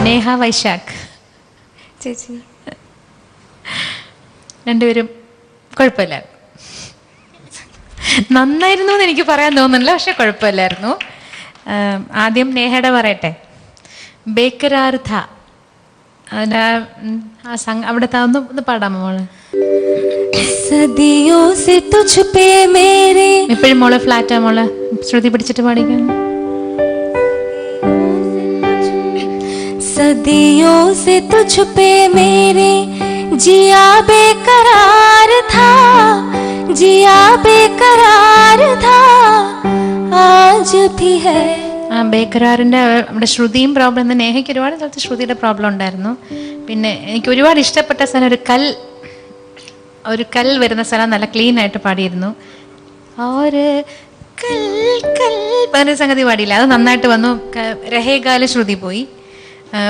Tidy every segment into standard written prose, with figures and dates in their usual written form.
നേഹ വൈശാഖ് ചേച്ചി രണ്ടുപേരും കുഴപ്പമില്ലായിരുന്നു. നന്നായിരുന്നു എന്ന് എനിക്ക് പറയാൻ തോന്നുന്നില്ല, പക്ഷെ കുഴപ്പമില്ലായിരുന്നു. ആദ്യം നേഹയുടെ പറയട്ടെ. ബേക്കരാർ ഥ അവിടുത്തെ ഒന്ന് പാടാമോ മോള്? സദിയോ സെ തുझ പേ മേരെ. എപ്പോഴും മോള് ഫ്ലാറ്റാ മോള്, ശ്രുതി പിടിച്ചിട്ട് പാടിക്കാൻ. सदियों से तुझ पे मेरे जिया बेकरार था, जिया बेकरार था, आज भी है. ബേക്കറാറിൻ്റെ നമ്മുടെ ശ്രുതിയും പ്രോബ്ലം. നേഹയ്ക്ക് ഒരുപാട് സ്ഥലത്ത് ശ്രുതിയുടെ പ്രോബ്ലം ഉണ്ടായിരുന്നു. പിന്നെ എനിക്ക് ഒരുപാട് ഇഷ്ടപ്പെട്ട സ്ഥലം ഒരു കൽ വരുന്ന സ്ഥലം നല്ല ക്ലീൻ ആയിട്ട് പാടിയിരുന്നു. ഒരു പറഞ്ഞ സംഗതി പാടിയില്ല, അത് നന്നായിട്ട് വന്നു. രഹേഗാല് ശ്രുതി പോയി.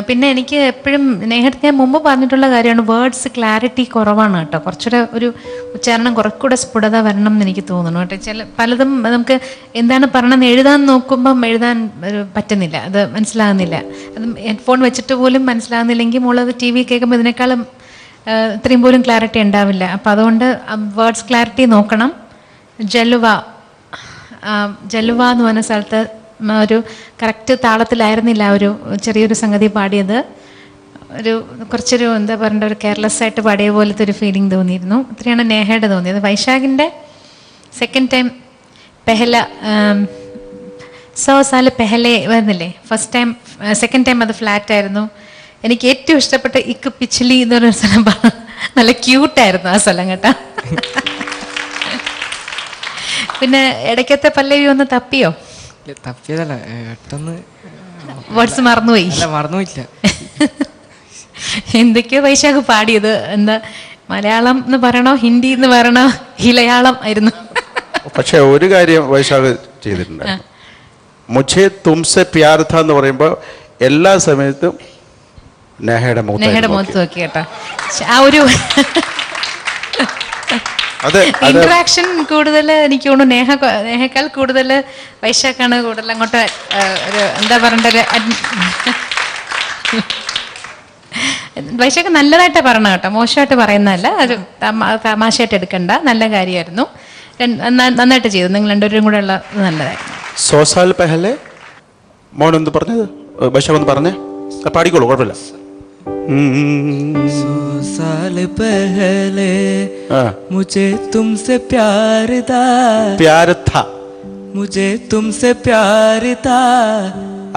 പിന്നെ എനിക്ക് എപ്പോഴും നേഹത്തെ ഞാൻ മുമ്പ് പറഞ്ഞിട്ടുള്ള കാര്യമാണ്, വേർഡ്സ് ക്ലാരിറ്റി കുറവാണ് കേട്ടോ. കുറച്ചുകൂടെ ഒരു ഉച്ചാരണം കുറച്ചുകൂടെ സ്ഫുടത വരണം എന്ന് എനിക്ക് തോന്നുന്നു കേട്ടോ. പലതും നമുക്ക് എന്താണ് പറയണമെന്ന് എഴുതാൻ നോക്കുമ്പം എഴുതാൻ പറ്റുന്നില്ല, അത് മനസ്സിലാകുന്നില്ല. അത് ഹെഡ്ഫോൺ വെച്ചിട്ട് പോലും മനസ്സിലാകുന്നില്ലെങ്കിൽ മോളത് ടി വി കേൾക്കുമ്പോൾ ഇതിനേക്കാളും ഇത്രയും പോലും ക്ലാരിറ്റി ഉണ്ടാവില്ല. അപ്പം അതുകൊണ്ട് വേർഡ്സ് ക്ലാരിറ്റി നോക്കണം. ജലുവ എന്ന് പറഞ്ഞ സ്ഥലത്ത് ഒരു കറക്റ്റ് താളത്തിലായിരുന്നില്ല ഒരു ചെറിയൊരു സംഗതി പാടിയത്. കുറച്ചൊരു എന്താ പറയണ്ട, ഒരു കെയർലെസ് ആയിട്ട് പാടിയ പോലത്തെ ഒരു ഫീലിംഗ് തോന്നിയിരുന്നു. ഇത്രയാണ് നേഹയുടെ തോന്നിയത്. വൈശാഖിൻ്റെ സെക്കൻഡ് ടൈം പെഹല 100 സാൽ പെഹലെ വരുന്നില്ലേ, ഫസ്റ്റ് ടൈം സെക്കൻഡ് ടൈം അത് ഫ്ലാറ്റ് ആയിരുന്നു. എനിക്ക് ഏറ്റവും ഇഷ്ടപ്പെട്ട ഇക്ക് പിച്ചിലി എന്ന് പറഞ്ഞൊരു സ്ഥലം നല്ല ക്യൂട്ടായിരുന്നു ആ സ്ഥലം കേട്ടോ. പിന്നെ ഇടയ്ക്കത്തെ പല്ലവി ഒന്ന് തപ്പിയോ? തപ്പിയതല്ല, പെട്ടെന്ന് വേർഡ്സ് മറന്നുപോയില്ല. എന്തൊക്കെയോ വൈശാഖ് പാടിയത്. എന്താ മലയാളം എന്ന് പറയണോ ഹിന്ദി എന്ന് പറയണോ ഹിലയാളം ആയിരുന്നു. പക്ഷെ ഒരു കാര്യം വൈശാഖ് ചെയ്തിട്ടുണ്ട്. മുझे तुमसे प्यार था എന്ന് പറയുമ്പോൾ എല്ലാ സമയത്തും നേഹയുടെ മുഖത്ത് നോക്കി കേട്ടോ. ആ ഒരു ഇന്ററാക്ഷൻ കൂടുതൽ എനിക്ക് തോന്നുന്നു നേഹേക്കാൾ കൂടുതൽ വൈശാഖാണ് കൂടുതൽ അങ്ങോട്ട് ഒരു എന്താ പറയണ്ട, വൈശാഖ് നല്ലതായിട്ട് പറയണം കേട്ടോ, മോശമായിട്ട് പറയുന്നതല്ല. ഒരു തമാശയായിട്ട് എടുക്കണ്ട, നല്ല കാര്യമായിരുന്നു. നന്നായിട്ട് ചെയ്തു. നിങ്ങൾ രണ്ടുപേരും കൂടെ ഉള്ള നല്ലതായിരുന്നു. 100 साल पहले മോൻ എന്ത് പറഞ്ഞത്? വൈശാഖ് ഒന്ന് പറഞ്ഞേ, പാടിക്കോളൂ, കുഴപ്പമില്ല. 100 साल पहले मुझे तुमसे प्यार था, प्यार था, मुझे तुमसे प्यार था.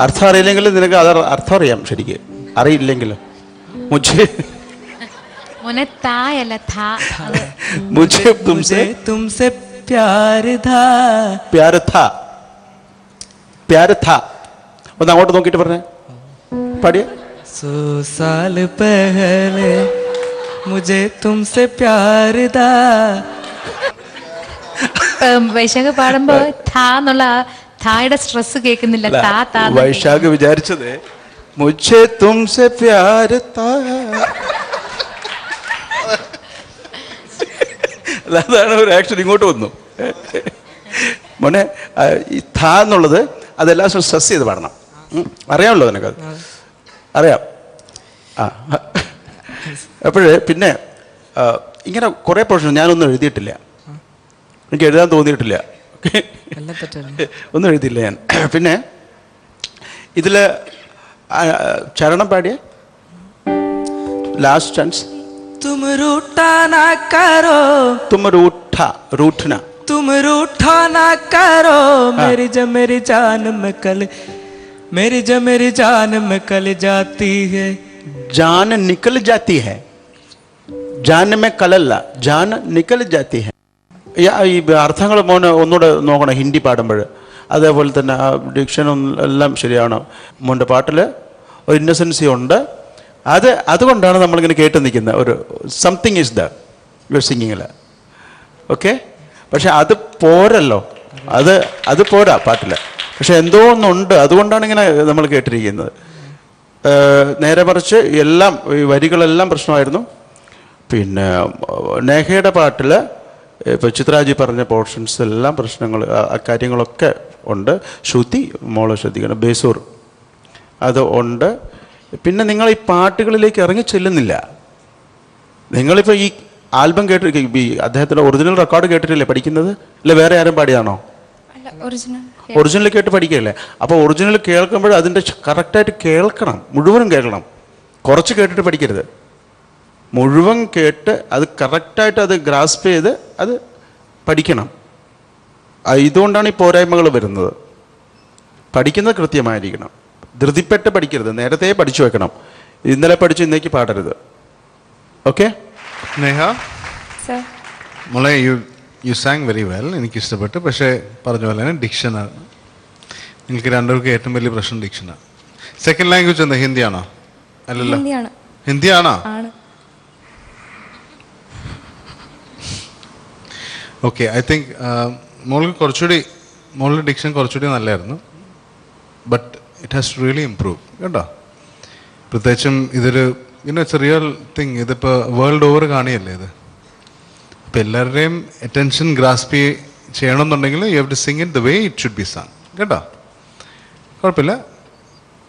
അർത്ഥം അറിയില്ലെങ്കിൽ നിനക്ക് അത് അർത്ഥം അറിയാം, ശരിക്ക് അറിയില്ലെങ്കിൽ മുझे तुमसे प्यार था, प्यार था, प्यार था. ഒന്ന് അങ്ങോട്ട് നോക്കിയിട്ട് പറഞ്ഞേ, പാടിയേ. 100 साल पहले मुझे तुमसे प्यार था. വൈശാഖ് പാടുമ്പോ ഥാ എന്നുള്ള ഥായുടെ സ്ട്രെസ് കേൾക്കുന്നില്ല. വൈശാഖ് വിചാരിച്ചത് മുझे तुमसे प्यार था, അതാണ് ഒരു ആക്ഷൻ ഇങ്ങോട്ട് വന്നു. മോനെ ഈ ഥാ എന്നുള്ളത് അതെല്ലാം സ്ട്രെസ് ചെയ്ത് പാടണം. അറിയാമല്ലോ നിനക്കത്, അറിയാം. അപ്പോഴേ പിന്നെ ഇങ്ങനെ കുറേ പോർഷൻ ഞാനൊന്നും എഴുതിയിട്ടില്ല, എനിക്ക് എഴുതാൻ തോന്നിയിട്ടില്ല, ഒന്നും എഴുതിയില്ല ഞാൻ. പിന്നെ ഇതിൽ ചരണം പാടിയ ലാസ്റ്റ് ചാൻസ്. तुम रूठा ना करो, तुम रूठना, तुम रूठा ना करो, मेरी जान में कल, मेरी जान में कल जाती है, जान निकल जाती है, जान में कलല്ല, जान निकल जाती है. ഈ അർത്ഥങ്ങൾ മോനെ ഒന്നുകൂടെ നോക്കണം ഹിന്ദി പാടുമ്പോൾ. അതേപോലെ തന്നെ ആ ഡിക്ഷനും എല്ലാം ശരിയാണോ? മോൻ്റെ പാട്ടിൽ ഒരു ഇന്നസെൻസി ഉണ്ട്. അതുകൊണ്ടാണ് നമ്മളിങ്ങനെ കേട്ട് നിൽക്കുന്നത്. ഒരു സംതിങ് ഈസ് ദ യുവർ സിംഗിങ്ങിൽ, ഓക്കെ. പക്ഷെ അത് പോരല്ലോ, അത് പോരാ പാട്ടിൽ. പക്ഷെ എന്തോ ഒന്നുണ്ട്, അതുകൊണ്ടാണ് ഇങ്ങനെ നമ്മൾ കേട്ടിരിക്കുന്നത്. നേരെ മറിച്ച് എല്ലാം ഈ വരികളെല്ലാം പ്രശ്നമായിരുന്നു. പിന്നെ നേഹയുടെ പാട്ടിൽ ഇപ്പോൾ ചിത്രാജി പറഞ്ഞ പോർഷൻസ് എല്ലാം പ്രശ്നങ്ങൾ, അക്കാര്യങ്ങളൊക്കെ ഉണ്ട്. ശ്രുതി മോളെ ശ്രദ്ധിക്കണം, ബേസൂർ അത് ഉണ്ട്. പിന്നെ നിങ്ങൾ ഈ പാട്ടുകളിലേക്ക് ഇറങ്ങി ചെല്ലുന്നില്ല. നിങ്ങളിപ്പോൾ ഈ ആൽബം കേട്ട് ഈ അദ്ദേഹത്തിൻ്റെ ഒറിജിനൽ റെക്കോർഡ് കേട്ടിട്ടില്ലേ പഠിക്കുന്നത്? അല്ല വേറെ ആരും പാടിയാണോ? ഒറിജിനൽ കേട്ട് പഠിക്കുകയല്ലേ? അപ്പോൾ ഒറിജിനൽ കേൾക്കുമ്പോൾ അതിൻ്റെ കറക്റ്റായിട്ട് കേൾക്കണം, മുഴുവനും കേൾക്കണം. കുറച്ച് കേട്ടിട്ട് പഠിക്കരുത്, മുഴുവൻ കേട്ട് അത് കറക്റ്റായിട്ട് അത് ഗ്രാസ്പ് ചെയ്ത് അത് പഠിക്കണം. ഇതുകൊണ്ടാണ് ഈ പോരായ്മകൾ വരുന്നത്. പഠിക്കുന്നത് കൃത്യമായിരിക്കണം, ധൃതിപ്പെട്ട് പഠിക്കരുത്, നേരത്തെ പഠിച്ചു വെക്കണം. ഇന്നലെ പഠിച്ചു ഇന്നേക്ക് പാടരുത്. ഓക്കെ നേഹ, മോളെ യു സാങ് വെരി വെൽ, എനിക്ക് ഇഷ്ടപ്പെട്ടു. പക്ഷേ പറഞ്ഞ പോലെ തന്നെ ഡിക്ഷനാണ് നിങ്ങൾക്ക് രണ്ടുപേർക്ക് ഏറ്റവും വലിയ പ്രശ്നം, ഡിക്ഷനാണ്. സെക്കൻഡ് ലാംഗ്വേജ് എന്താ, ഹിന്ദിയാണോ? അല്ലല്ലോ, ഹിന്ദിയാണോ? ഓക്കെ, ഐ തിങ്ക് മോളുടെ ഡിക്ഷൻ കുറച്ചുകൂടി നല്ലതായിരുന്നു. But it has to really improve കേട്ടോ. പ്രത്യേകിച്ചും ഇതൊരു ഇറ്റ്സ് എ റിയൽ തിങ്. ഇതിപ്പോൾ വേൾഡ് ഓവർ കാണിയല്ലേ ഇത്. ഇപ്പം എല്ലാവരുടെയും അറ്റൻഷൻ ഗ്രാസ്പ് ചെയ്യണമെന്നുണ്ടെങ്കിൽ you have to sing it the way it should be sung കേട്ടോ. കുഴപ്പമില്ല,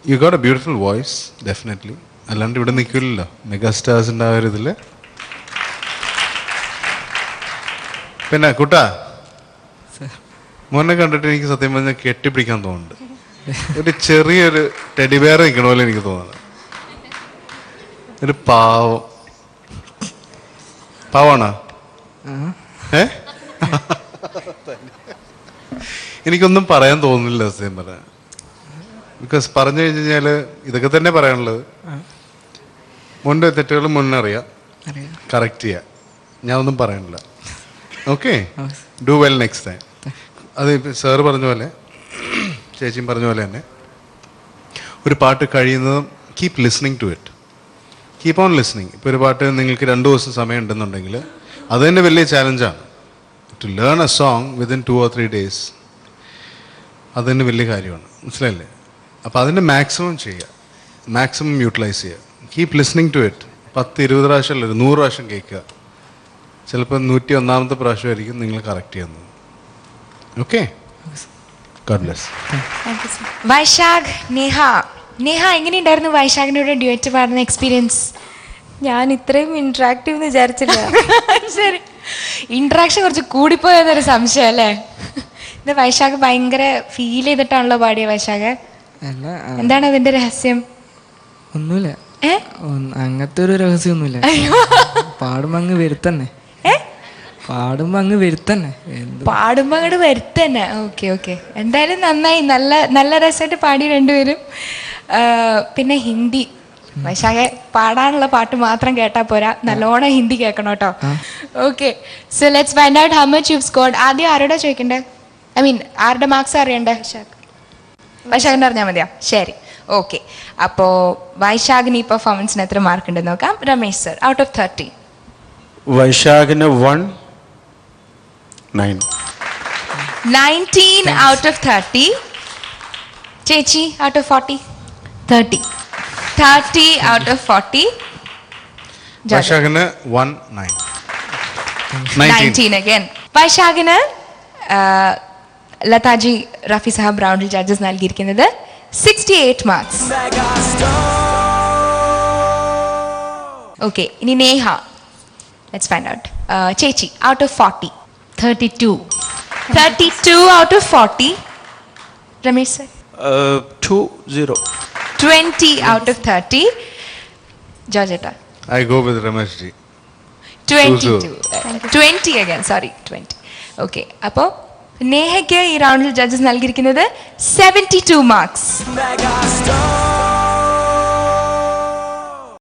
you got a beautiful voice definitely. അല്ലാണ്ട് ഇവിടെ നിൽക്കില്ലല്ലോ മെഗാസ്റ്റാർസിൻ്റെ ആ ഒരു ഇതിൽ. പിന്നെ കുട്ടാ, മോനെ കണ്ടിട്ട് എനിക്ക് സത്യം പറഞ്ഞാൽ കെട്ടിപ്പിടിക്കാൻ തോന്നുന്നുണ്ട്. ഒരു ചെറിയൊരു ടെഡിബെയർ നിൽക്കണ പോലെ എനിക്ക് തോന്നുന്നത്. ഒരു പാവാണോ? എനിക്കൊന്നും പറയാൻ തോന്നുന്നില്ല സത്യം പറയാൻ. ബിക്കോസ് പറഞ്ഞു കഴിഞ്ഞ് കഴിഞ്ഞാൽ ഇതൊക്കെ തന്നെ പറയാനുള്ളത്. മുൻപ് തെറ്റുകൾ മുന്നറിയാം, കറക്റ്റ് ചെയ്യാം. ഞാൻ ഒന്നും പറയാനില്ല. Okay, do well next time. അത് സാറ് പറഞ്ഞ പോലെ ചേച്ചിയും പറഞ്ഞ പോലെ തന്നെ ഒരു പാട്ട് കഴിയുന്നതും keep listening to it, keep on listening. ഇപ്പോൾ ഒരു പാട്ട് നിങ്ങൾക്ക് 2 ദിവസം സമയം ഉണ്ടെന്നുണ്ടെങ്കിൽ അത് തന്നെ വലിയ ചാലഞ്ചാണ്. To learn a song within 2 or 3 days അത് തന്നെ വലിയ കാര്യമാണ്, മനസ്സിലായില്ലേ? അപ്പോൾ അതിൻ്റെ മാക്സിമം ചെയ്യുക, മാക്സിമം യൂട്ടിലൈസ് ചെയ്യുക. Keep listening to it. 10-20 പ്രാവശ്യം അല്ല, 100 പ്രാവശ്യം കേൾക്കുക. ചിലപ്പോൾ 101ാമത്തെ പ്രാവശ്യമായിരിക്കും നിങ്ങൾ കറക്റ്റ് ചെയ്യുന്നത്. Okay, God bless. Vaishakh, Neha എങ്ങനെയുണ്ടായിരുന്നു വൈശാഖിനോട് ഡ്യുവറ്റ് പാടുന്ന എക്സ്പീരിയൻസ്? ഞാൻ ഇത്രയും ഇന്ററാക്റ്റീവ് എന്ന് വിചാരിച്ചില്ല. ശരി, ഇന്ററാക്ഷൻ കുറച്ച് കൂടിപ്പോയെന്നൊരു സംശയം അല്ലേ? ഇത് വൈശാഖ് ഭയങ്കര ഫീൽ ചെയ്തിട്ടാണല്ലോ പാടിയ വൈശാഖ്. അല്ല, എന്താണ് അതിന്റെ രഹസ്യം? ഒന്നുമില്ല, അങ്ങനത്തെ ഒരു രഹസ്യമൊന്നുമില്ല. പാടുമ്പോ അങ്ങ് വരുത്തന്നെ, പാടുമ്പോ അങ്ങ് വരുത്തന്നെ, പാടുമ്പോ അങ്ങോട്ട് വരുത്തന്നെ. ഓക്കെ ഓക്കെ, എന്തായാലും നന്നായി, നല്ല രസമായിട്ട് പാടി രണ്ടുപേരും. പിന്നെ ഹിന്ദി, വൈശാഖെ പാടാനുള്ള പാട്ട് മാത്രം കേട്ടാ പോരാ, നല്ലോണം ഹിന്ദി കേൾക്കണം കേട്ടോ. Okay, so let's find out how much you scored. ആദ്യം ആരോടാ ചോദിക്കണ്ടേ? ഐ മീൻ ആരുടെ മാർക്സ് അറിയണ്ടേ? വൈശാഖിന്റെ അറിഞ്ഞാൽ മതിയാ? ശരി, ഓക്കെ. അപ്പോൾ വൈശാഖിന് ഈ പെർഫോമൻസിന് എത്ര മാർക്ക് ഉണ്ടെന്ന് നോക്കാം. Ramesh sir, out of 30. വൈശാഖിന് 19 out of 30. ചേച്ചി, out of 40. 30. 30 out of 40. വൈശാഖിന് 19 again. വൈശാഖിന് Lataji Rafi Saheb റൗണ്ടിൽ ജഡ്ജസ് നൽകിയിരിക്കുന്നത് 68 മാർക്സ്. ഓക്കെ, ഇനി നേഹ, ലെറ്റ്സ് ഫൈൻഡ് ഔട്ട്. ചേച്ചി, out of 40. 32. 32 out of 40. Ramesh sir? 20 out of 30. ജോർജേട്ടാ? I go with Ramesh ji. 22. 20 again, sorry, 20. Okay, അപ്പോൾ നേഹയ്ക്ക് ഈ റൗണ്ടിൽ judges നൽകിയിരിക്കുന്നത് 72 marks.